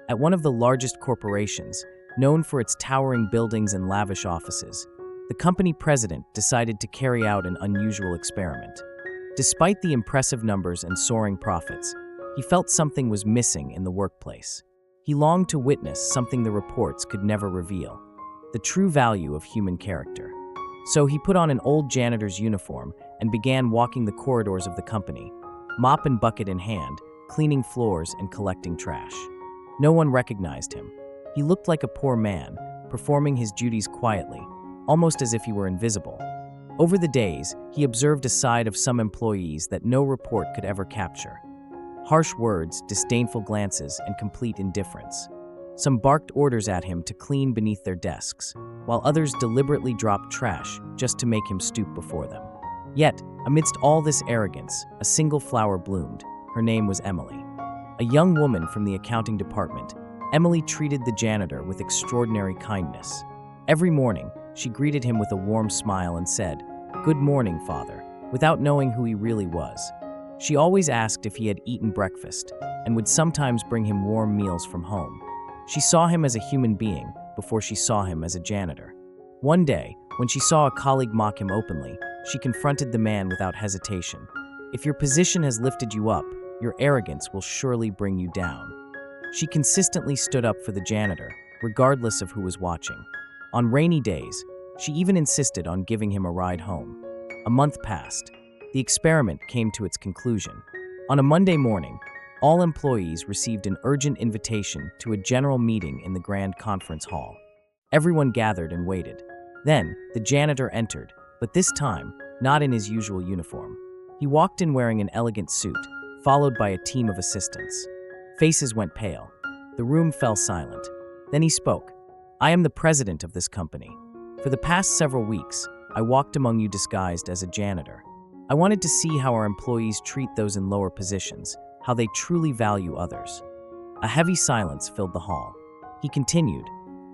At one of the largest corporations, known for its towering buildings and lavish offices, the company president decided to carry out an unusual experiment. Despite the impressive numbers and soaring profits, he felt something was missing in the workplace. He longed to witness something the reports could never reveal: the true value of human character. So he put on an old janitor's uniform and began walking the corridors of the company, mop and bucket in hand, cleaning floors and collecting trash. No one recognized him. He looked like a poor man, performing his duties quietly, almost as if he were invisible. Over the days, he observed a side of some employees that no report could ever capture: harsh words, disdainful glances, and complete indifference. Some barked orders at him to clean beneath their desks, while others deliberately dropped trash just to make him stoop before them. Yet, amidst all this arrogance, a single flower bloomed. Her name was Emily. A young woman from the accounting department, Emily treated the janitor with extraordinary kindness. Every morning, she greeted him with a warm smile and said, "Good morning, Father," without knowing who he really was. She always asked if he had eaten breakfast, and would sometimes bring him warm meals from home. She saw him as a human being before she saw him as a janitor. One day, when she saw a colleague mock him openly, she confronted the man without hesitation. "If your position has lifted you up, your arrogance will surely bring you down." She consistently stood up for the janitor, regardless of who was watching. On rainy days, she even insisted on giving him a ride home. A month passed. The experiment came to its conclusion. On a Monday morning, all employees received an urgent invitation to a general meeting in the grand conference hall. Everyone gathered and waited. Then, the janitor entered, but this time, not in his usual uniform. He walked in wearing an elegant suit, followed by a team of assistants. Faces went pale. The room fell silent. Then he spoke. "I am the president of this company. For the past several weeks, I walked among you disguised as a janitor. I wanted to see how our employees treat those in lower positions, how they truly value others." A heavy silence filled the hall. He continued,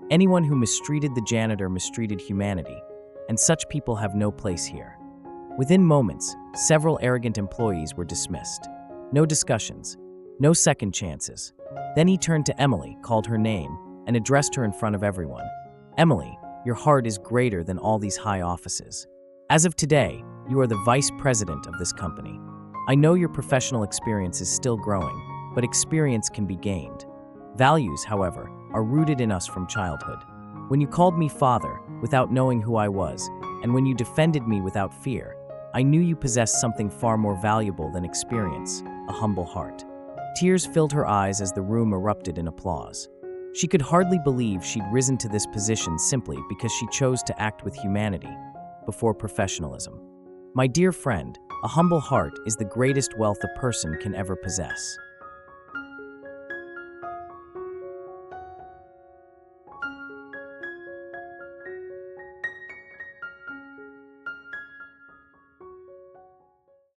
"Anyone who mistreated the janitor mistreated humanity, and such people have no place here." Within moments, several arrogant employees were dismissed. No discussions, no second chances. Then he turned to Emily, called her name, and addressed her in front of everyone. "Emily, your heart is greater than all these high offices. As of today, you are the vice president of this company. I know your professional experience is still growing, but experience can be gained. Values, however, are rooted in us from childhood. When you called me father without knowing who I was, and when you defended me without fear, I knew you possessed something far more valuable than experience: a humble heart." Tears filled her eyes as the room erupted in applause. She could hardly believe she'd risen to this position simply because she chose to act with humanity before professionalism. My dear friend, a humble heart is the greatest wealth a person can ever possess.